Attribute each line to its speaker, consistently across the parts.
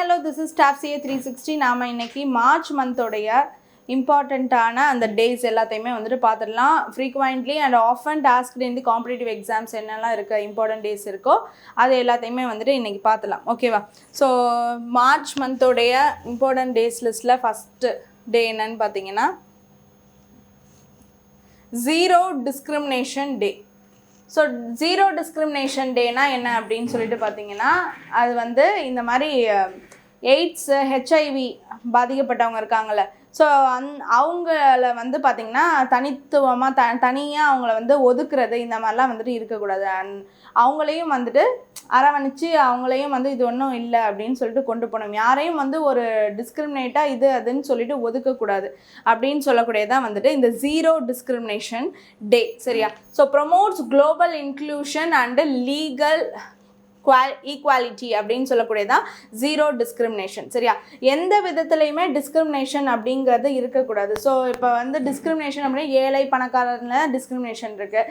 Speaker 1: hello, this is Staff CA 360. நாம இன்னைக்கு March மந்தோடைய இம்பார்ட்டண்ட்டான அந்த டேஸ் எல்லாத்தையுமே வந்துட்டு பார்த்துடலாம். ஃப்ரீக்வெண்ட்லி அண்ட் ஆஃபன் டாஸ்க்டு இந்த காம்படிட்டிவ் எக்ஸாம்ஸ் என்னெல்லாம் இருக்க இம்பார்ட்டன்ட் டேஸ் இருக்கோ அது எல்லாத்தையுமே வந்துட்டு இன்றைக்கி பார்த்துலாம். ஓகேவா? ஸோ மார்ச் மந்தோடைய இம்பார்ட்டன்ட் டேஸ் லிஸ்ட்டில் ஃபஸ்ட்டு டே என்னன்னு பார்த்தீங்கன்னா ஜீரோ டிஸ்கிரிமினேஷன் டே. ஸோ ஜீரோ டிஸ்கிரிமினேஷன் டேனா என்ன அப்படின்னு சொல்லிட்டு பார்த்தீங்கன்னா, அது வந்து இந்த மாதிரி எய்ட்ஸ் ஹெச்ஐவி பாதிக்கப்பட்டவங்க இருக்காங்கள்ல, ஸோ அவங்கள வந்து பார்த்திங்கன்னா தனித்துவமாக தனியாக அவங்கள வந்து ஒதுக்குறது இந்த மாதிரிலாம் வந்துட்டு இருக்கக்கூடாது. அவங்களையும் வந்துட்டு அரவணைச்சு அவங்களையும் வந்து இது ஒன்றும் இல்லை அப்படின்னு சொல்லிட்டு கொண்டு போகணும். யாரையும் வந்து ஒரு டிஸ்கிரிமினேட்டாக இது அதுன்னு சொல்லிட்டு ஒதுக்கக்கூடாது அப்படின்னு சொல்லக்கூடியதான் வந்துட்டு இந்த ஜீரோ டிஸ்கிரிமினேஷன் டே. சரியா? So promotes global inclusion and legal equality அப்படின்னு சொல்லக்கூடியதான் ஜீரோ டிஸ்கிரிமினேஷன். சரியா? எந்த விதத்துலையுமே டிஸ்கிரிமினேஷன் அப்படிங்கிறது இருக்கக்கூடாது. ஸோ இப்போ வந்து டிஸ்கிரிமினேஷன் அப்படின்னா ஏழை பணக்காரர்ல டிஸ்கிரிமினேஷன் இருக்குது,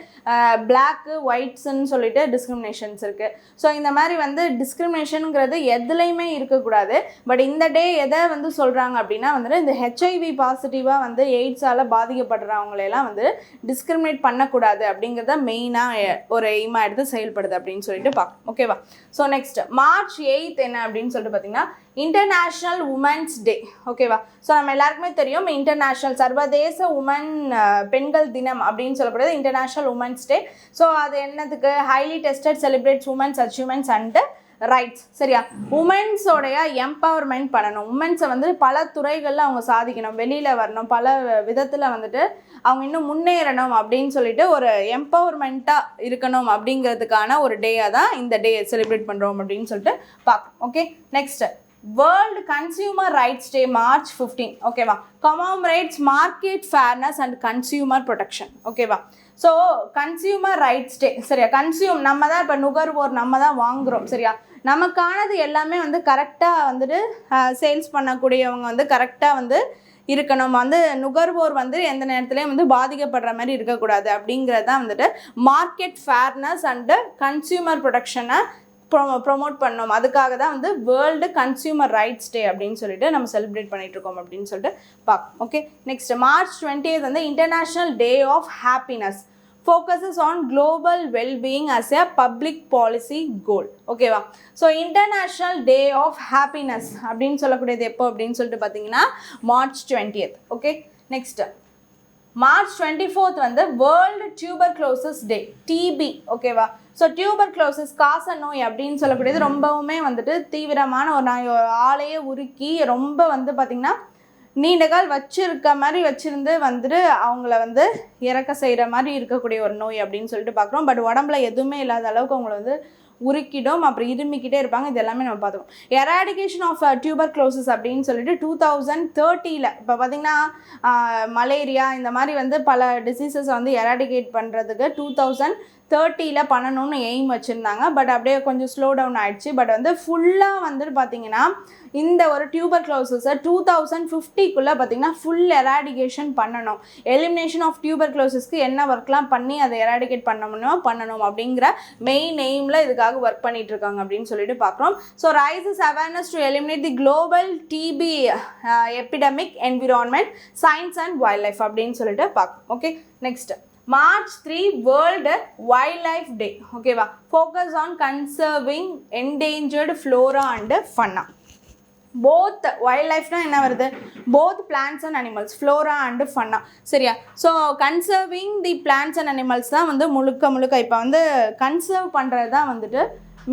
Speaker 1: பிளாக்கு ஒயிட்ஸுன்னு சொல்லிட்டு டிஸ்கிரிமினேஷன்ஸ் இருக்குது. ஸோ இந்த மாதிரி வந்து டிஸ்கிரிமினேஷனுங்கிறது எதுலையுமே இருக்கக்கூடாது. பட் இந்த டே எதை வந்து சொல்கிறாங்க அப்படின்னா வந்துட்டு இந்த ஹெச்ஐவி பாசிட்டிவாக வந்து எய்ட்ஸால் பாதிக்கப்படுறவங்களையெல்லாம் வந்து டிஸ்கிரிமினேட் பண்ணக்கூடாது அப்படிங்கிறத மெயினாக ஒரு எய்மாக எடுத்து செயல்படுது அப்படின்னு சொல்லிட்டு பார்க்கணும். ஓகேவா? ஸோ நெக்ஸ்ட் மார்ச் 8 என்ன அப்படின்னு சொல்லிட்டு பார்த்தீங்கன்னா இன்டர்நேஷ்னல் உமன்ஸ் டே. ஓகேவா? ஸோ நம்ம எல்லாருக்குமே தெரியும் இன்டர்நேஷ்னல் சர்வதேச பெண்கள் தினம் அப்படின்னு சொல்லப்படுறது இன்டர்நேஷ்னல் உமன்ஸ் டே. ஸோ அது என்னதுக்கு? Highly tested celebrates women's achievements and rights. சரியா? உமன்ஸோடைய எம்பவர்மெண்ட் பண்ணணும். உமன்ஸை வந்து பல துறைகளில் அவங்க சாதிக்கணும், வெளியில் வரணும், பல விதத்தில் வந்துட்டு அவங்க இன்னும் முன்னேறணும் அப்படின்னு சொல்லிட்டு ஒரு எம்பவர்மெண்ட்டாக இருக்கணும் அப்படிங்கிறதுக்கான ஒரு டேயாக தான் இந்த டே செலிப்ரேட் பண்ணுறோம் அப்படின்னு சொல்லிட்டு பார்க்கணும். Okay, next world consumer rights day March 15. ஓகேவா? Commemorates market fairness and consumer protection. ஓகேவா? So consumer rights day. சரியா? நம்ம தான் இப்போ நுகர்வோர், நம்ம தான் வாங்குகிறோம். சரியா? நமக்கானது எல்லாமே வந்து கரெக்டாக வந்துட்டு சேல்ஸ் பண்ணக்கூடியவங்க வந்து கரெக்டாக வந்து இருக்கணும். வந்து நுகர்வோர் வந்து எந்த நேரத்துலையும் வந்து பாதிக்கப்படுற மாதிரி இருக்கக்கூடாது அப்படிங்கிறது தான் வந்துட்டு மார்க்கெட் ஃபேர்னஸ் அண்டு கன்சியூமர் ப்ரொடெக்ஷனை ப்ரொமோட் பண்ணோம். அதுக்காக தான் வந்து வேர்ல்டு கன்சியூமர் ரைட்ஸ் டே அப்படின்னு சொல்லிட்டு நம்ம செலிப்ரேட் பண்ணிட்டு இருக்கோம் அப்படின்னு சொல்லிட்டு பார்க்கணும். ஓகே, நெக்ஸ்ட் மார்ச் 20 வந்து international day of happiness. Focuses on global well-being as a public policy goal. ஓகேவா? So international day of happiness அப்படின்னு சொல்லக்கூடியது எப்போ அப்படின்னு சொல்லிட்டு பார்த்தீங்கன்னா மார்ச் 20. ஓகே, நெக்ஸ்ட் மார்ச் 24 வந்து வேர்ல்டு டியூபர்குலோசிஸ் டே, டிபி. ஓகேவா? ஸோ டியூபர்குலோசிஸ் காச நோய் அப்படின்னு சொல்லக்கூடியது ரொம்பவுமே வந்துட்டு தீவிரமான ஒரு நோய். ஆளையே உருக்கி ரொம்ப வந்து பார்த்திங்கன்னா நீண்ட கால் வச்சுருந்து வந்துட்டு அவங்கள வந்து இறக்க செய்கிற மாதிரி இருக்கக்கூடிய ஒரு நோய் அப்படின்னு சொல்லிட்டு பார்க்குறோம். பட் உடம்புல எதுவுமே இல்லாத அளவுக்கு அவங்கள வந்து உருக்கிடும், அப்புறம் இருமிக்கிட்டே இருப்பாங்க. இது எல்லாமே நம்ம பார்த்துக்கோம். எராடிகேஷன் ஆஃப் டியூபர்குலோசிஸ் அப்படின்னு சொல்லிட்டு 2030 இப்போ பார்த்திங்கன்னா மலேரியா இந்த மாதிரி வந்து பல டிசீசஸை வந்து எராடிகேட் பண்ணுறதுக்கு 2030 பண்ணணும்னு எய்ம் வச்சுருந்தாங்க. பட் அப்படியே கொஞ்சம் ஸ்லோ டவுன் ஆகிடுச்சு. பட் வந்து ஃபுல்லாக வந்துட்டு பார்த்திங்கன்னா இந்த ஒரு டியூபர்குலோசிஸை 2050 பார்த்திங்கன்னா ஃபுல் எராடிகேஷன் பண்ணணும். எலிமினேஷன் ஆஃப் டியூபர்குலோசிஸ்க்கு என்ன ஒர்க்லாம் பண்ணி அதை எராடிகேட் பண்ணணும் அப்படிங்கிற மெயின் எய்மில் இதுக்காக ஒர்க் பண்ணிட்டு இருக்காங்க அப்படின்னு சொல்லிட்டு பார்க்குறோம். So raises awareness to eliminate the global TB epidemic environment science and wildlife அப்படின்னு சொல்லிட்டு பார்க்கணும். Okay, next March 3 world wildlife day. ஓகேவா? Focus on conserving endangered flora and fauna. Both வைல்ட் லைஃப்னால் என்ன வருது? Both plants and animals, flora and fauna. சரியா? So conserving the plants and animals தான் வந்து முழுக்க இப்போ வந்து கன்சர்வ் பண்ணுறது தான் வந்துட்டு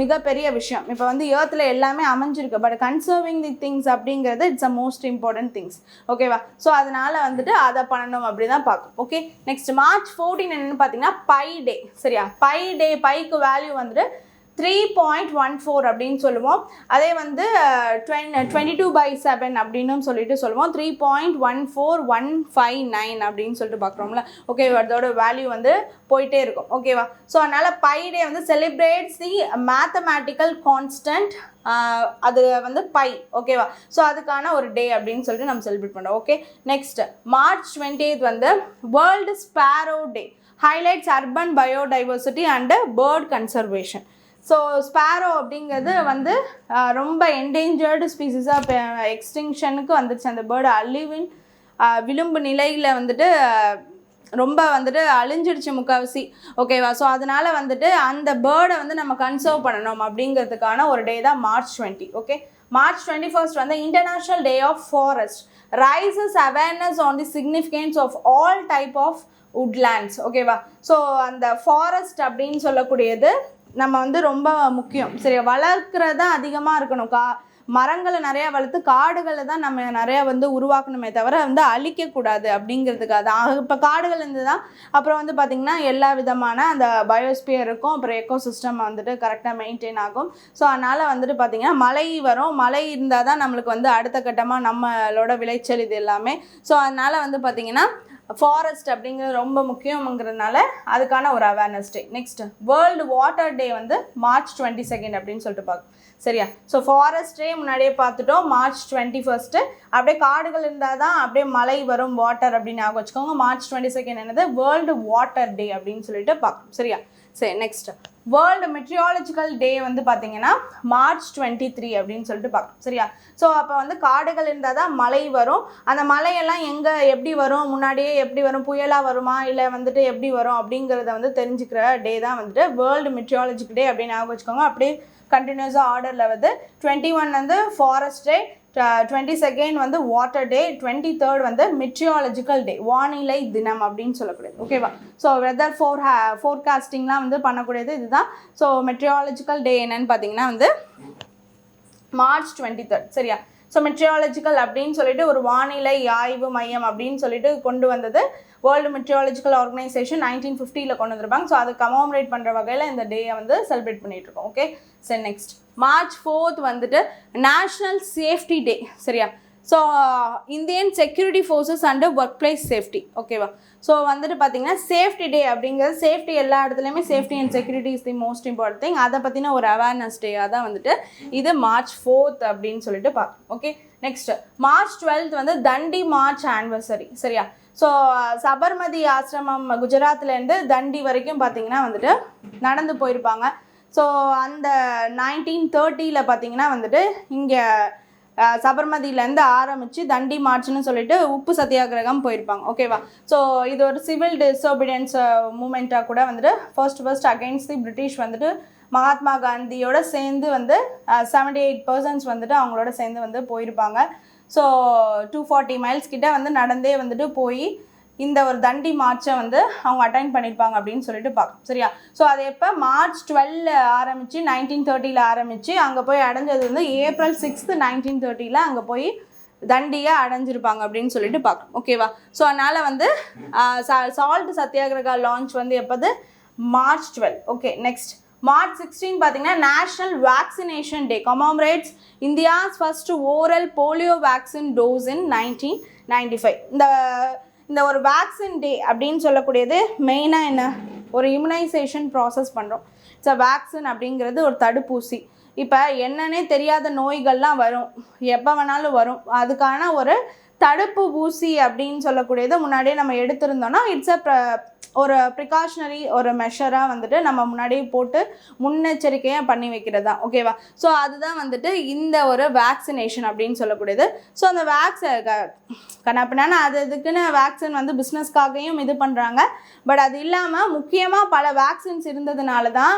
Speaker 1: மிகப்பெரிய விஷயம். இப்போ வந்து ஏர்த்தில் எல்லாமே அமைஞ்சிருக்கு, பட் கன்சர்விங் தி திங்ஸ் அப்படிங்கிறது it's a most important things. ஓகேவா? ஸோ அதனால் வந்துட்டு அதை பண்ணணும் அப்படி தான் பார்க்கும். ஓகே, நெக்ஸ்ட் மார்ச் 14 என்னென்னு பார்த்தீங்கன்னா பை டே. சரியா? பை டே, பைக்கு வேல்யூ வந்துட்டு 3.14 அப்படின்னு சொல்லுவோம். அதே வந்து 22/7 அப்படின்னு சொல்லிட்டு சொல்லுவோம். 3.14159 அப்படின்னு சொல்லிட்டு பார்க்குறோம்ல. ஓகே, அதோட வேல்யூ வந்து போயிட்டே இருக்கும். ஓகேவா? ஸோ அதனால் பை டே வந்து செலிப்ரேட்ஸ் தி மேத்தமேட்டிக்கல் கான்ஸ்டன்ட். அது வந்து பை. ஓகேவா? ஸோ அதுக்கான ஒரு டே அப்படின்னு சொல்லிட்டு நம்ம செலிப்ரேட் பண்ணுறோம். ஓகே, நெக்ஸ்ட் மார்ச் 20 வந்து world sparrow day. Highlights urban biodiversity and bird conservation. So sparrow அப்படிங்கிறது வந்து ரொம்ப என்டேஞ்சர்டு ஸ்பீசிஸாக இப்போ எக்ஸ்டிங்ஷனுக்கு வந்துருச்சு. அந்த பேர்டு அழிவின் விளிம்பு நிலையில் வந்துட்டு ரொம்ப வந்துட்டு அழிஞ்சிடுச்சு முக்கால்வாசி. ஓகேவா? ஸோ அதனால் வந்துட்டு அந்த பேர்டை வந்து நம்ம கன்சர்வ் பண்ணணும் அப்படிங்கிறதுக்கான ஒரு டே தான் March 20. ஓகே, March 21 வந்து international day of forest raises awareness on the significance of all type of woodlands. ஓகேவா? ஸோ அந்த ஃபாரஸ்ட் அப்படின்னு சொல்லக்கூடியது நம்ம வந்து ரொம்ப முக்கியம். சரி, வளர்க்குறது தான் அதிகமாக இருக்கணும். மரங்களை நிறையா வளர்த்து காடுகளை தான் நம்ம நிறையா வந்து உருவாக்கணுமே தவிர வந்து அழிக்கக்கூடாது அப்படிங்கிறதுக்காக தான். இப்போ காடுகள் இருந்து தான் அப்புறம் வந்து பார்த்திங்கன்னா எல்லா விதமான அந்த பயோஸ்பியர் இருக்கும், அப்புறம் எக்கோசிஸ்டம் வந்துட்டு கரெக்டாக மெயின்டைன் ஆகும். ஸோ அதனால் வந்துட்டு பார்த்திங்கன்னா மழை வரும், மழை இருந்தால் தான் நம்மளுக்கு வந்து அடுத்த கட்டமாக நம்மளோட விளைச்சல் இது எல்லாமே. ஸோ அதனால் வந்து பார்த்திங்கன்னா ஃபாரஸ்ட் அப்படிங்கிறது ரொம்ப முக்கியங்கிறதுனால அதுக்கான ஒரு awareness day. Next world water டே வந்து March 22 அப்படின்னு சொல்லிட்டு பார்க்கணும். சரியா? ஸோ ஃபாரஸ்ட் டே முன்னாடியே பார்த்துட்டோம், March 21. அப்படியே காடுகள் இருந்தால் தான் அப்படியே மழை வரும், வாட்டர் அப்படின்னு ஞாபகம் வச்சுக்கோங்க. March 22 என்னது? வேர்ல்டு வாட்டர் டே அப்படின்னு சொல்லிட்டு பார்க்கணும். சரியா? சரி, நெக்ஸ்ட் வேர்ல்டு மெட்ரியாலஜிக்கல் டே வந்து பார்த்தீங்கன்னா March 23 அப்படின்னு சொல்லிட்டு பார்க்கணும். சரியா? ஸோ அப்போ வந்து காடுகள் இருந்தால் தான் மழை வரும். அந்த மழையெல்லாம் எங்கே எப்படி வரும், முன்னாடியே எப்படி வரும், புயலாக வருமா இல்லை வந்துட்டு எப்படி வரும் அப்படிங்கிறத வந்து தெரிஞ்சுக்கிற டே தான் வந்துட்டு வேர்ல்டு மெட்ரியாலஜிக்கல் டே அப்படின்னு ஞாபகம் வச்சுக்கோங்க. அப்படியே கண்டினியூஸாக ஆர்டரில் வந்து 21 வந்து ஃபாரஸ்ட் டே, 22 வந்து வாட்டர் டே, 23 வந்து மெட்ரியாலஜிக்கல் டே, வானிலை தினம் அப்படின்னு சொல்லக்கூடியது. ஓகேவா? ஸோ வெதர் ஃபோர்காஸ்டிங்லாம் வந்து பண்ணக்கூடியது இதுதான். ஸோ மெட்ரியாலஜிக்கல் டே என்னன்னு பார்த்தீங்கன்னா வந்து March 23. சரியா? ஸோ மெட்ரியாலஜிக்கல் அப்படின்னு சொல்லிட்டு ஒரு வானிலை ஆய்வு மையம் அப்படின்னு சொல்லிட்டு கொண்டு வந்தது வேர்ல்டு மெட்ரியாலஜிக்கல் ஆர்கனைசேஷன் 1950 கொண்டு வந்திருப்பாங்க. ஸோ அதை கமோமரேட் பண்ணுற வகையில் இந்த டேயை வந்து செலிப்ரேட் பண்ணிகிட்ருக்கோம். ஓகே, சரி, நெக்ஸ்ட் March 4 வந்துட்டு நேஷ்னல் சேஃப்டி டே. சரியா? So Indian security forces under workplace safety. ஓகேவா? ஸோ வந்துட்டு பார்த்தீங்கன்னா சேஃப்டி டே அப்படிங்கிறது சேஃப்டி எல்லா இடத்துலையுமே safety and security is the most important thing. அதை பற்றின ஒரு அவேர்னஸ் டேயாக தான் வந்துட்டு இது March 4 அப்படின்னு சொல்லிட்டு பார்க்கணும். ஓகே, நெக்ஸ்ட் March 12 வந்து தண்டி மார்ச் ஆனிவர்சரி. சரியா? ஸோ சபர்மதி ஆசிரமம் குஜராத்லேருந்து தண்டி வரைக்கும் பார்த்தீங்கன்னா வந்துட்டு நடந்து போயிருப்பாங்க. ஸோ அந்த 1930 பார்த்தீங்கன்னா வந்துட்டு இங்கே சபர்மதியிலேருந்து ஆரம்பித்து தண்டி மார்ச்னு சொல்லிட்டு உப்பு சத்தியாகிரகம் போயிருப்பாங்க. ஓகேவா? ஸோ இது ஒரு சிவில் டிஸ்ஒபீடியன்ஸ் மூமெண்ட்டாக கூட வந்துட்டு ஃபர்ஸ்ட் அகெயின்ஸ்ட் தி பிரிட்டிஷ் வந்துட்டு மகாத்மா காந்தியோட சேர்ந்து வந்து 78% வந்துட்டு அவங்களோட சேர்ந்து வந்து போயிருப்பாங்க. ஸோ 240 மைல்ஸ் கிட்ட வந்து நடந்தே வந்துட்டு போய் இந்த ஒரு தண்டி மார்ச்சை வந்து அவங்க அட்டைன் பண்ணியிருப்பாங்க அப்படின்னு சொல்லிட்டு பார்க்கணும். சரியா? ஸோ அது எப்போ March 12 ஆரம்பித்து 1930 ஆரம்பித்து அங்கே போய் அடைஞ்சது வந்து April 6, 1930 அங்கே போய் தண்டியை அடைஞ்சிருப்பாங்க அப்படின்னு சொல்லிட்டு பார்க்கணும். ஓகேவா? ஸோ அதனால் வந்து சால்ட் சத்தியாகிரகா லான்ச் வந்து எப்போது? March 12. ஓகே, நெக்ஸ்ட் March 16 பார்த்தீங்கன்னா national vaccination day, commemorates India's first oral polio vaccine dose in 1995. இந்த ஒரு வேக்சின் டே அப்படின்னு சொல்லக்கூடியது மெயினாக என்ன? ஒரு இம்யூனைசேஷன் ப்ராசஸ் பண்ணுறோம். ஸோ வேக்சின் அப்படிங்கிறது ஒரு தடுப்பூசி. இப்போ என்னன்னே தெரியாத நோய்கள்லாம் வரும், எப்போ வேணாலும் வரும். அதுக்கான ஒரு தடுப்பு ஊசி அப்படின்னு சொல்லக்கூடியது முன்னாடியே நம்ம எடுத்திருந்தோம்னா ஒரு ப்ரிகாஷனரி ஒரு மெஷராக வந்துட்டு நம்ம முன்னாடியே போட்டு முன்னெச்சரிக்கையாக பண்ணி வைக்கிறது தான். ஓகேவா? ஸோ அதுதான் வந்துட்டு இந்த ஒரு வேக்சினேஷன் அப்படின்னு சொல்லக்கூடியது. ஸோ அந்த கண்ணப்பின்னா அதுக்குன்னு வேக்சின் வந்து பிஸ்னஸ்க்காகவும் இது பண்ணுறாங்க. பட் அது இல்லாமல் முக்கியமாக பல வேக்சின்ஸ் இருந்ததுனால தான்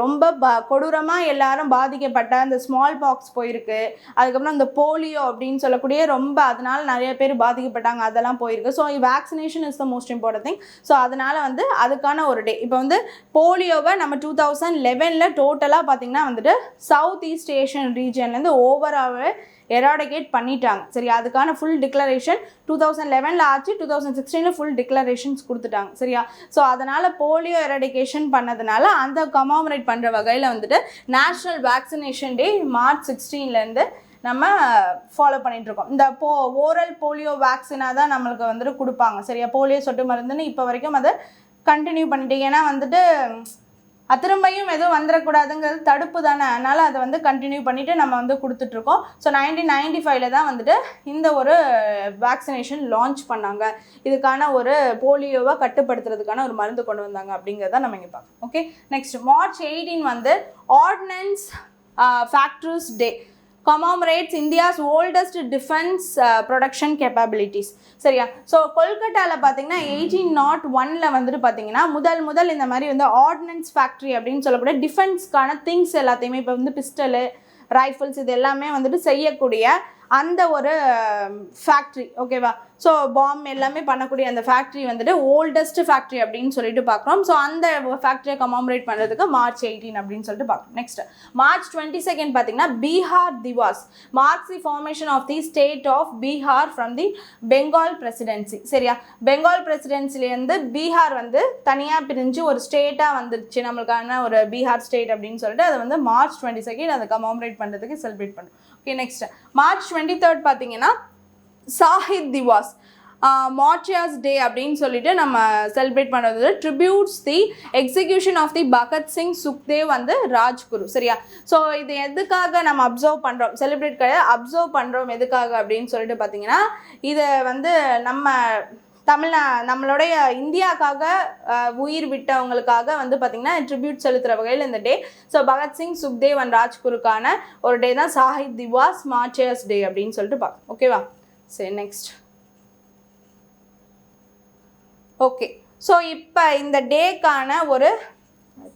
Speaker 1: ரொம்ப கொடூரமாக எல்லாரும் பாதிக்கப்பட்ட அந்த ஸ்மால் பாக்ஸ் போயிருக்கு. அதுக்கப்புறம் அந்த போலியோ அப்படின்னு சொல்லக்கூடிய ரொம்ப அதனால் நிறைய பேர் பாதிக்கப்பட்டாங்க, அதெல்லாம் போயிருக்கு. So vaccination is the most important thing. So அதனால் வந்து அதுக்கான ஒரு டே. இப்போ வந்து போலியோவை நம்ம 2011 டோட்டலாக பார்த்திங்கன்னா வந்துட்டு சவுத் ஈஸ்ட் ஏஷியன் ரீஜன்லேருந்து ஓவராகவே எராடிகேட் பண்ணிட்டாங்க. சரி, அதுக்கான ஃபுல் டிக்ளரேஷன் 2011 ஆச்சு, 2016 ஃபுல் டிக்ளரேஷன்ஸ் கொடுத்துட்டாங்க. சரியா? ஸோ அதனால் போலியோ எராடிகேஷன் பண்ணதுனால அந்த கமாமரேட் பண்ணுற வகையில் வந்துட்டு நேஷ்னல் வேக்சினேஷன் டே March 16 நம்ம ஃபாலோ பண்ணிகிட்ருக்கோம். இந்த ஓரல் போலியோ வேக்சினாக தான் நம்மளுக்கு வந்துட்டு கொடுப்பாங்க. சரியா? போலியோ சொட்டு மருந்துன்னு இப்போ வரைக்கும் அதை கண்டினியூ பண்ணிட்டு, ஏன்னா வந்துட்டு திரும்பியும் எதுவும் வந்துடக்கூடாதுங்கிறது தடுப்பு தானே, அதனால் அதை வந்து கண்டினியூ பண்ணிவிட்டு நம்ம வந்து கொடுத்துட்ருக்கோம். ஸோ 1995 தான் வந்துட்டு இந்த ஒரு வேக்சினேஷன் லான்ச் பண்ணாங்க. இதுக்கான ஒரு போலியோவை கட்டுப்படுத்துறதுக்கான ஒரு மருந்து கொண்டு வந்தாங்க அப்படிங்கிறத நம்ம இங்கே பார்க்கணும். ஓகே, நெக்ஸ்ட் March 18 வந்து ஆர்டினன்ஸ் ஃபேக்டரிஸ் டே commemorates India's oldest defense production capabilities. சரியா? ஸோ கொல்கட்டாவில் பார்த்தீங்கன்னா 1801 வந்துட்டு பார்த்தீங்கன்னா முதல் இந்த மாதிரி வந்து ஆர்டினன்ஸ் ஃபேக்ட்ரி அப்படின்னு சொல்லக்கூடிய டிஃபென்ஸ்க்கான திங்ஸ் எல்லாத்தையுமே இப்போ வந்து பிஸ்டலு, ரைஃபிள்ஸ் இது எல்லாமே வந்துட்டு செய்யக்கூடிய அந்த ஒரு ஃபேக்ட்ரி, ஓகேவா? ஸோ பாம் எல்லாமே பண்ணக்கூடிய அந்த ஃபேக்ட்ரி வந்துட்டு ஓல்டஸ்ட் ஃபேக்ட்ரி அப்படின்னு சொல்லிட்டு பார்க்குறோம். ஸோ அந்த ஃபேக்ட்ரியை கமாமரேட் பண்ணுறதுக்கு March 18 அப்படின்னு சொல்லிட்டு பார்க்குறோம். நெக்ஸ்ட் March 22 பார்த்தீங்கன்னா Bihar Diwas marks the formation of the state of Bihar from the Bengal presidency. சரியா? பெங்கால் பிரசிடென்சிலேருந்து பீகார் வந்து தனியாக பிரிஞ்சு ஒரு ஸ்டேட்டாக வந்துருச்சு, நம்மளுக்கான ஒரு பீகார் ஸ்டேட் அப்படின்னு சொல்லிட்டு அதை வந்து March 22 அதை கமாமரேட் பண்ணுறதுக்கு செலிப்ரேட் பண்ணுறோம். ஓகே, நெக்ஸ்ட் March 23 பார்த்தீங்கன்னா சாஹித் திவாஸ் மார்ச்சியாஸ் டே அப்படின்னு சொல்லிட்டு நம்ம செலிப்ரேட் பண்ணுறது tributes the execution of the Bhagat Singh, Sukhdev வந்து ராஜ்குரு. சரியா? ஸோ இது எதுக்காக நம்ம அப்சர்வ் பண்ணுறோம், செலிப்ரேட் கிடையாது, அப்சர்வ் பண்ணுறோம் எதுக்காக அப்படின்னு சொல்லிட்டு பார்த்தீங்கன்னா இதை வந்து நம்மளுடைய இந்தியாவுக்காக உயிர் விட்டவங்களுக்காக வந்து பார்த்திங்கன்னா ட்ரிபியூட் செலுத்துகிற வகையில் இந்த டே. ஸோ பகத்சிங், சுக்தேவ் அண்ட் ராஜ்குருக்கான ஒரு டே தான் சாஹித் திவாஸ் மார்ச்சியர்ஸ் டே அப்படின்னு சொல்லிட்டு பார்க்கணும். ஓகேவா? சரி, நெக்ஸ்ட். ஓகே, ஸோ இப்போ இந்த டேக்கான ஒரு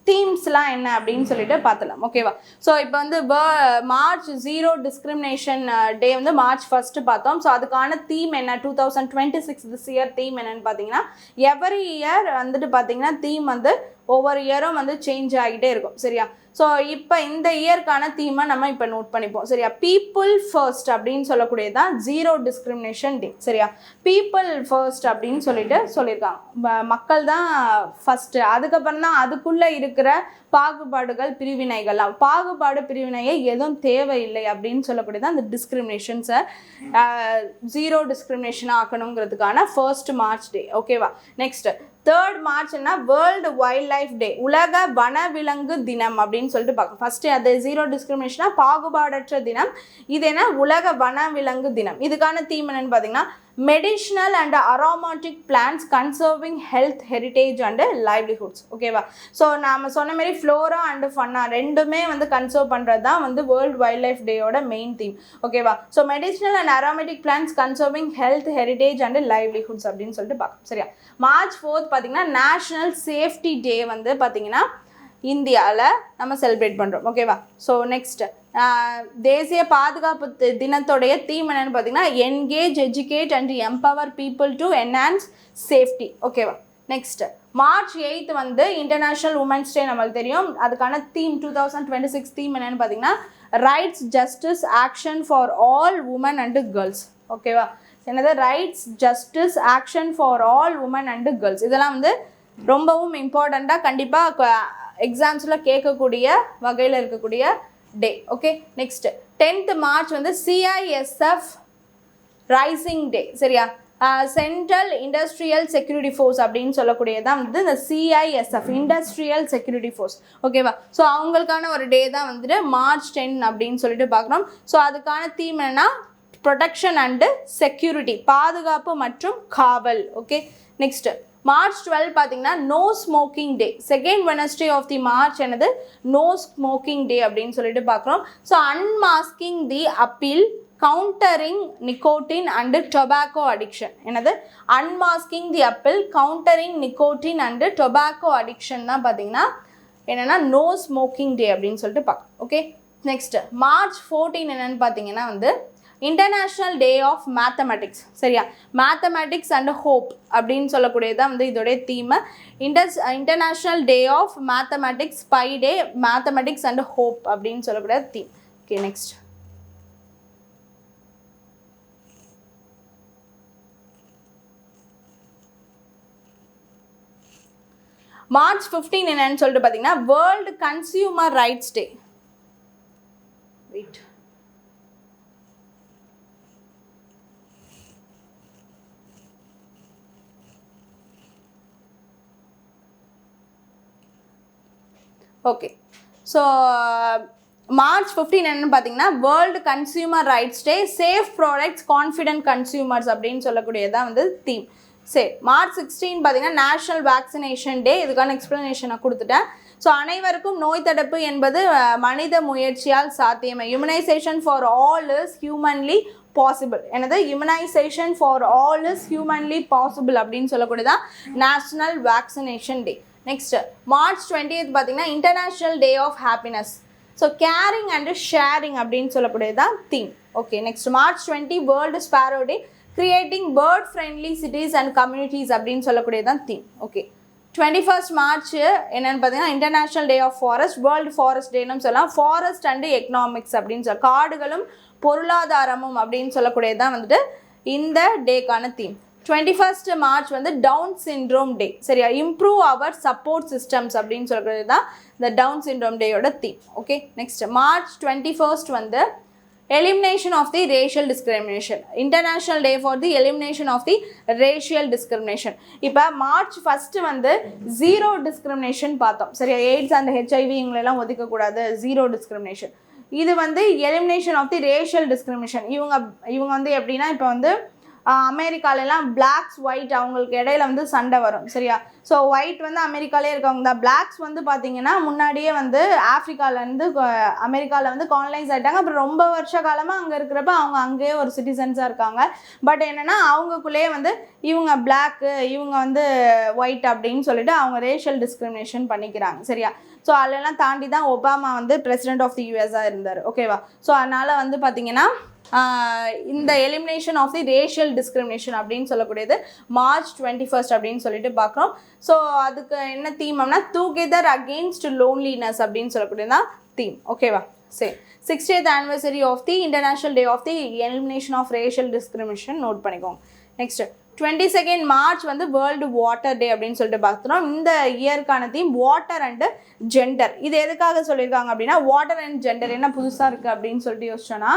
Speaker 1: தீம்ஸ்லாம் என்ன அப்படின்னு சொல்லிட்டு பார்த்துலாம். ஓகேவா? ஸோ இப்போ வந்து March 0 டிஸ்கிரிமினேஷன் டே வந்து March 1 பார்த்தோம். ஸோ அதுக்கான தீம் என்ன, 2026 திஸ் இயர் தீம் என்னன்னு பார்த்தீங்கன்னா எவ்ரி இயர் வந்துட்டு பார்த்தீங்கன்னா தீம் வந்து ஒவ்வொரு இயரும் வந்து சேஞ்ச் ஆகிட்டே இருக்கும். சரியா? ஸோ இப்போ இந்த இயர்க்கான தீமை நம்ம இப்போ நோட் பண்ணிப்போம். சரியா? பீப்புள் ஃபர்ஸ்ட் அப்படின்னு சொல்லக்கூடியதான் 0 டிஸ்கிரிமினேஷன் டே. சரியா? பீப்புள் ஃபர்ஸ்ட் அப்படின்னு சொல்லிட்டு சொல்லியிருக்காங்க, மக்கள் தான் ஃபஸ்ட்டு, அதுக்கப்புறம் தான் அதுக்குள்ளே இருக்கிற பாகுபாடுகள், பிரிவினைகள்லாம். பாகுபாடு பிரிவினையை எதுவும் தேவையில்லை அப்படின்னு சொல்லக்கூடியதான் அந்த டிஸ்கிரிமினேஷன்ஸை 0 டிஸ்கிரிமினேஷன் ஆக்கணுங்கிறதுக்கான ஃபர்ஸ்ட் மார்ச் டே. ஓகேவா? Next 3rd March world wildlife டே, உலக வனவிலங்கு தினம் அப்படின்னு சொல்லிட்டு பார்க்கணும். ஃபர்ஸ்ட் அது 0 டிஸ்கிரிமினேஷனா பாகுபாடற்ற தினம், இது என்ன உலக வனவிலங்கு தினம். இதுக்கான தீம் என்னன்னு பார்த்தீங்கன்னா medicinal and aromatic plans conserving health, heritage and livelihoods. ஓகேவா? ஸோ நாம் சொன்ன மாதிரி ஃப்ளோரா அண்ட் ஃபன்னா ரெண்டுமே வந்து கன்சர்வ் பண்ணுறது தான் வந்து வேர்ல்டு வைல்ட் லைஃப் டேயோட மெயின் தீம். ஓகேவா? So medicinal and aromatic plans conserving health, heritage and livelihoods அப்படின்னு சொல்லிட்டு பார்க்கணும். சரியா? March 4 பார்த்தீங்கன்னா நேஷ்னல் சேஃப்டி டே வந்து பார்த்தீங்கன்னா இந்தியாவில் நம்ம செலிப்ரேட் பண்ணுறோம். ஓகேவா? ஸோ நெக்ஸ்ட் தேசிய பாதுகாப்பு தினத்தோடைய தீம் என்னன்னு பார்த்தீங்கன்னா engage, educate and empower people to enhance safety. ஓகேவா? நெக்ஸ்ட் March 8 வந்து இன்டர்நேஷ்னல் உமன்ஸ் டே நம்மளுக்கு தெரியும். அதுக்கான தீம் 2026 தீம் என்னன்னு பார்த்தீங்கன்னா rights, justice, action for all women and girls. ஓகேவா? என்னது rights, justice, action for all women and girls. இதெல்லாம் வந்து ரொம்பவும் இம்பார்ட்டண்ட்டாக கண்டிப்பாக எக்ஸாம்ஸில் கேட்கக்கூடிய வகையில் இருக்கக்கூடிய day. Okay, next 10th March வந்து சிஐஎஸ்எஃப் ரைசிங் டே. சரியா? சென்ட்ரல் இண்டஸ்ட்ரியல் செக்யூரிட்டி ஃபோர்ஸ் அப்படின்னு சொல்லக்கூடியதான் வந்து இந்த சிஐஎஸ்எஃப் இண்டஸ்ட்ரியல் செக்யூரிட்டி ஃபோர்ஸ். ஓகேவா? ஸோ அவங்களுக்கான ஒரு டே தான் வந்துட்டு March 10 அப்படின்னு சொல்லிட்டு பார்க்குறோம். ஸோ அதுக்கான தீம் என்னன்னா ப்ரொடெக்ஷன் அண்டு செக்யூரிட்டி, பாதுகாப்பு மற்றும் காவல். ஓகே, நெக்ஸ்ட் March 12 பார்த்தீங்கன்னா no smoking day. Second Wednesday of the March என்னது நோ ஸ்மோக்கிங் டே அப்படின்னு சொல்லிட்டு பார்க்குறோம். So unmasking the appeal countering nicotine and tobacco addiction. என்னது unmasking the appeal countering nicotine and tobacco addiction தான் பார்த்தீங்கன்னா என்னென்னா no smoking day அப்படின்னு சொல்லிட்டு பார்க்கணும். ஓகே, நெக்ஸ்ட் March 14 என்னென்னு பார்த்தீங்கன்னா வந்து இன்டர்நேஷ்னல் டே ஆஃப் மேத்தமெட்டிக்ஸ். சரியா? மேத்தமெட்டிக்ஸ் அண்ட் ஹோப் அப்படின்னு சொல்லக்கூடியதான் வந்து இதோடைய theme. International day of mathematics, pi day, mathematics and hope அப்படின்னு சொல்லக்கூடிய தீம். ஓகே, நெக்ஸ்ட் March 15 என்னன்னு சொல்லிட்டு பார்த்தீங்கன்னா world consumer rights day. Wait, okay. So March 15 என்னன்னு பார்த்தீங்கன்னா world consumer rights day, safe products confident consumers அப்படின்னு சொல்லக்கூடியதான் வந்து தீம். சரி, மார்ச் 16 பார்த்தீங்கன்னா நேஷ்னல் வேக்சினேஷன் டே. இதுக்கான எக்ஸ்ப்ளனேஷனை கொடுத்துட்டேன். ஸோ அனைவருக்கும் நோய் தடுப்பு என்பது மனித முயற்சியால் சாத்தியமே. Immunisation for all is humanly possible. எனது immunisation for all is humanly possible அப்படின்னு சொல்லக்கூடியதான் national vaccination day. Next March 20 பார்த்தீங்கன்னா international day of happiness. So caring and sharing அப்படின்னு சொல்லக்கூடியதான் theme. Okay. Next March 20 world sparrow day, creating bird friendly cities and communities அப்படின்னு சொல்லக்கூடியதான் theme. Okay. 21 March என்னென்னு பார்த்தீங்கன்னா international day of forest, world forest டேன்னு சொல்லலாம். Forest and economics அப்படின்னு சொல்ல, காடுகளும் பொருளாதாரமும் அப்படின்னு சொல்லக்கூடியதான் வந்துட்டு இந்த டேக்கான தீம். 21 மார்ச் வந்து டவுன் சிண்ட்ரோம் டே. சரியா, இம்ப்ரூவ் அவர் சப்போர்ட் சிஸ்டம்ஸ் அப்படின்னு சொல்லக்கூடியது தான் இந்த டவுன் சிண்ட்ரோம் டேயோட தீம். ஓகே. நெக்ஸ்ட் மார்ச் 21 வந்து elimination of the racial discrimination, international day for the elimination of the racial discrimination. இப்போ மார்ச் 1 வந்து ஜீரோ டிஸ்கிரிமினேஷன் பார்த்தோம். சரியா, எய்ட்ஸ் அண்ட் ஹெச்ஐவி இவங்களெல்லாம் ஒதுக்கக்கூடாது, ஜீரோ டிஸ்கிரிமினேஷன். இது வந்து elimination of the racial discrimination. இவங்க வந்து எப்படின்னா இப்போ வந்து அமெரிக்காலெல்லாம் பிளாக்ஸ் ஒயிட் அவங்களுக்கு இடையில வந்து சண்டை வரும். சரியா, ஸோ ஒயிட் வந்து அமெரிக்காலே இருக்கவங்க தான். பிளாக்ஸ் வந்து பார்த்தீங்கன்னா முன்னாடியே வந்து ஆஃப்ரிக்காலேருந்து அமெரிக்காவில் வந்து காலனைஸ் ஆகிட்டாங்க. அப்புறம் ரொம்ப வருஷ காலமாக அங்கே இருக்கிறப்ப அவங்க அங்கேயே ஒரு சிட்டிசன்ஸாக இருக்காங்க. பட் என்னென்னா அவங்களுக்குள்ளேயே வந்து இவங்க பிளாக்கு, இவங்க வந்து ஒயிட் அப்படின்னு சொல்லிட்டு அவங்க ரேஷியல் டிஸ்கிரிமினேஷன் பண்ணிக்கிறாங்க. சரியா, ஸோ அதெல்லாம் தாண்டி தான் ஒபாமா வந்து பிரசிடென்ட் ஆஃப் தி யூஎஸ்ஸாக இருந்தார். ஓகேவா. ஸோ அதனால் வந்து பார்த்திங்கன்னா இந்த elimination of the racial discrimination அப்படின்னு சொல்லக்கூடியது மார்ச் 21 அப்படின்னு சொல்லிட்டு பார்க்குறோம். ஸோ அதுக்கு என்ன தீம் அப்படின்னா டுகெதர் அகெயின்ஸ்ட் லோன்லினஸ் அப்படின்னு சொல்லக்கூடியதான் தீம். ஓகேவா. சரி, 60th anniversary of the international day of the elimination of racial discrimination note பண்ணிக்கோங்க. நெக்ஸ்ட் 22nd மார்ச் வந்து வேர்ல்டு வாட்டர் டே அப்படின்னு சொல்லிட்டு பார்த்துறோம். இந்த இயர்க்கான தீம் வாட்டர் அண்டு ஜெண்டர். இது எதுக்காக சொல்லியிருக்காங்க அப்படின்னா வாட்டர் அண்ட் ஜெண்டர் என்ன புதுசாக இருக்குது அப்படின்னு சொல்லிட்டு யோசிச்சோன்னா,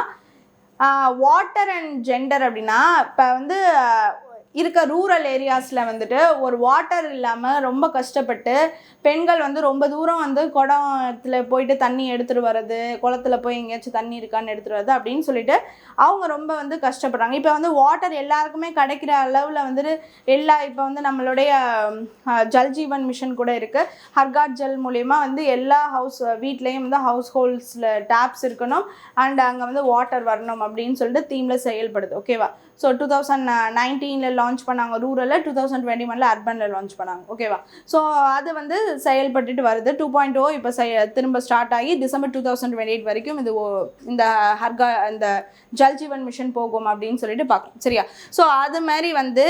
Speaker 1: வாட்டர் அண்ட் ஜெண்டர் அப்படின்னா இப்போ வந்து இருக்க ரூரல் ஏரியாஸில் வந்துட்டு ஒரு வாட்டர் இல்லாமல் ரொம்ப கஷ்டப்பட்டு பெண்கள் வந்து ரொம்ப தூரம் வந்து குடத்துல போயிட்டு தண்ணி எடுத்துகிட்டு வர்றது, குளத்துல போய் எங்கேயாச்சும் தண்ணி இருக்கான்னு எடுத்துகிட்டு வர்றது அப்படின்னு சொல்லிட்டு அவங்க ரொம்ப வந்து கஷ்டப்படுறாங்க. இப்போ வந்து வாட்டர் எல்லாருக்குமே கிடைக்கிற அளவில் வந்துட்டு இப்போ வந்து நம்மளுடைய ஜல்ஜீவன் மிஷன் கூட இருக்குது. ஹர்காட் ஜல் மூலயமா வந்து எல்லா வீட்லேயும் வந்து ஹவுஸ் ஹோல்ட்ஸில் டேப்ஸ் இருக்கணும் அண்ட் அங்கே வந்து வாட்டர் வரணும் அப்படின்னு சொல்லிட்டு தீமில் செயல்படுது. ஓகேவா. ஸோ 2019 லான்ச் பண்ணாங்க ரூரலில், 2021 அர்பனில் லான்ச் பண்ணாங்க. ஓகேவா. ஸோ அது வந்து செயல்பட்டுட்டு வருது. 2.0 இப்போ திரும்ப ஸ்டார்ட் ஆகி டிசம்பர் 2028 வரைக்கும் இந்த இந்த ஜல்ஜீவன் மிஷன் போகும் அப்படின்னு சொல்லிட்டு பார்க்கணும். சரியா. ஸோ அது மாதிரி வந்து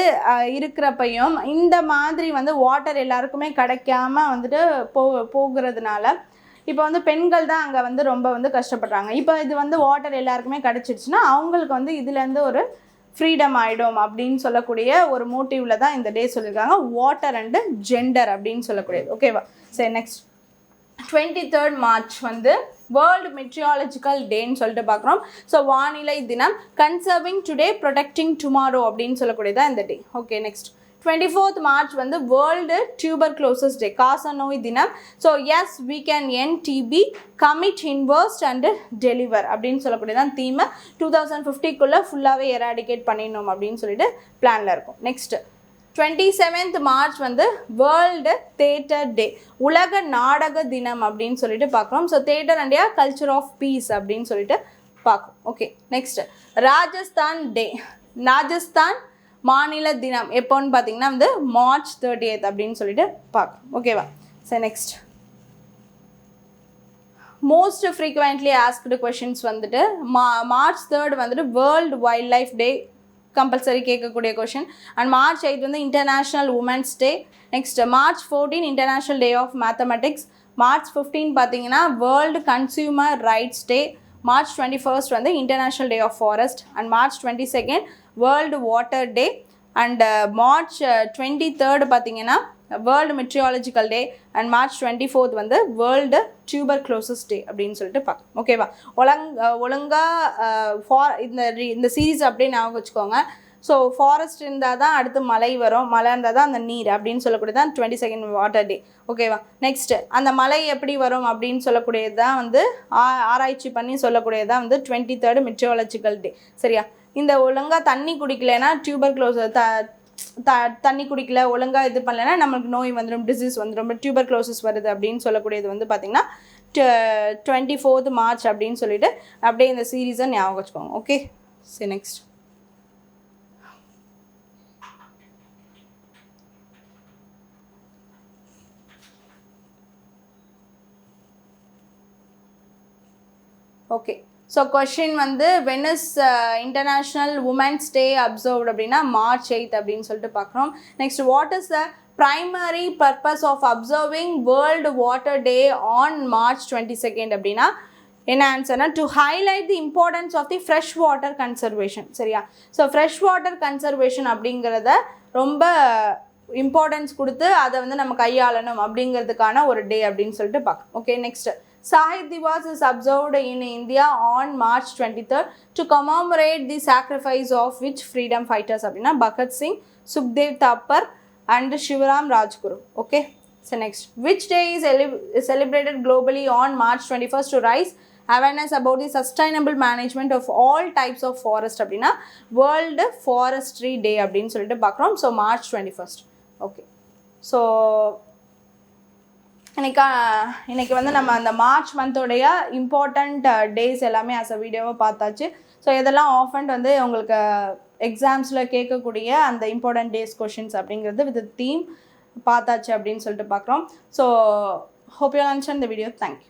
Speaker 1: இருக்கிறப்பையும் இந்த மாதிரி வந்து வாட்டர் எல்லாருக்குமே கிடைக்காம வந்துட்டு போகிறதுனால இப்போ வந்து பெண்கள் தான் அங்கே வந்து ரொம்ப வந்து கஷ்டப்படுறாங்க. இப்போ இது வந்து வாட்டர் எல்லாருக்குமே கிடச்சிடுச்சுன்னா அவங்களுக்கு வந்து இதுலேருந்து ஒரு ஃப்ரீடம் ஆகிடும் அப்படின்னு சொல்லக்கூடிய ஒரு மோட்டிவில் தான் இந்த டே சொல்லியிருக்காங்க, வாட்டர் அண்டு ஜெண்டர் அப்படின்னு சொல்லக்கூடியது. ஓகேவா. சரி, நெக்ஸ்ட் 23rd மார்ச் வந்து வேர்ல்டு மெட்ரியாலஜிக்கல் டேன்னு சொல்லிட்டு பார்க்குறோம். ஸோ வானிலை தினம், கன்சர்விங் டுடே ப்ரொடெக்டிங் டுமாரோ அப்படின்னு சொல்லக்கூடியதான் இந்த day. Okay. Next 24th March வந்து வேர்ல்டு டியூபர்குலோசிஸ் டே, காச நோய் தினம். So yes we can end TB, commit, invest and deliver அப்படின்னு சொல்லக்கூடியதான் தீமை 2050 ஃபுல்லாகவே எராடிகேட் பண்ணிடணும் அப்படின்னு சொல்லிட்டு பிளானில் இருக்கும். நெக்ஸ்ட் 27th மார்ச் வந்து வேர்ல்டு தேட்டர் டே, உலக நாடக தினம் அப்படின்னு சொல்லிட்டு பார்க்குறோம். So theatre and culture of peace அப்படின்னு சொல்லிட்டு பார்க்கும். ஓகே. நெக்ஸ்ட் ராஜஸ்தான் டே, ராஜஸ்தான் மாநில தினம் எப்போன்னு பார்த்தீங்கன்னா வந்து மார்ச் 30th அப்படின்னு சொல்லிட்டு பார்க்கணும். ஓகேவா. சரி, next most frequently asked questions வந்துட்டு மார்ச் 3rd வந்துட்டு world wildlife day compulsory கேட்கக்கூடிய கொஷின். அண்ட் மார்ச் 8 வந்து international women's day. Next March 14 international day of mathematics. March 15 பார்த்தீங்கன்னா world consumer rights day. March 21 வந்து international day of forest. And March 22 world water day. And March 23 பார்த்தீங்கன்னா world meteorological day. And March 24 வந்து world tuberculosis டே அப்படின்னு சொல்லிட்டு பார்க்கணும். ஓகேவா. ஒழுங்காக இந்த சீரீஸ் அப்படியே ஞாபகம் வச்சுக்கோங்க. ஸோ ஃபாரஸ்ட் இருந்தால் தான் அடுத்து மலை வரும், மலை இருந்தால் தான் அந்த நீர் அப்படின்னு சொல்லக்கூடியது தான் 22nd வாட்டர் டே. ஓகேவா? நெக்ஸ்ட்டு அந்த மலை எப்படி வரும் அப்படின்னு சொல்லக்கூடியது தான் வந்து ஆராய்ச்சி பண்ணி சொல்லக்கூடியது தான் வந்து 23rd மெட்ரோலஜிக்கல் டே. சரியா? இந்த ஒழுங்காக தண்ணி குடிக்கலைன்னா தண்ணி குடிக்கல, ஒழுங்காக இது பண்ணலைன்னா நம்மளுக்கு நோய் வந்துடும், டிசீஸ் வந்துடும், டியூபர்குலோசிஸ் வருது அப்படின்னு சொல்லக்கூடியது வந்து பார்த்திங்கன்னா 24th March அப்படின்னு சொல்லிட்டு அப்படியே இந்த சீரீஸை ஞாபகம் வச்சுக்கோங்க. ஓகே, சரி நெக்ஸ்ட். ஓகே, ஸோ கொஷின் வந்து when is international women's day observed அப்படின்னா March 8th அப்படின்னு சொல்லிட்டு பார்க்குறோம். Next, what is the primary purpose of observing World Water Day on March 22nd அப்படின்னா என்ன ஆன்சர்னா to highlight the importance of the fresh water conservation. சரியா? So fresh water conservation அப்படிங்கிறத ரொம்ப இம்பார்ட்டன்ஸ் கொடுத்து அதை வந்து நம்ம கையாளணும் அப்படிங்கிறதுக்கான ஒரு டே அப்படின்னு சொல்லிட்டு பார்க்கணும். Okay, next, Sahit Divas is observed in India on March 23rd to commemorate the sacrifice of which freedom fighters அப்படின்னா Bhagat Singh, Sukhdev Thapar and Shivaram Rajguru. Okay, so next, which day is celebrated globally on March 21st to raise awareness about the sustainable management of all types of forest அப்படின்னா World Forestry Day அப்படின்னு சொல்லிட்டு பார்க்குறோம். So March 21st. Okay, so இன்னைக்கு வந்து நம்ம அந்த March மந்தோடைய important days எல்லாமே as a வீடியோவை பார்த்தாச்சு. ஸோ இதெல்லாம் ஆஃபண்ட் வந்து உங்களுக்கு எக்ஸாம்ஸில் கேட்கக்கூடிய அந்த இம்பார்ட்டன்ட் டேஸ் கொஷின்ஸ் அப்படிங்கிறது வித் தீம் பார்த்தாச்சு அப்படின்னு சொல்லிட்டு பார்க்குறோம். So hope you understand the video. Thank you.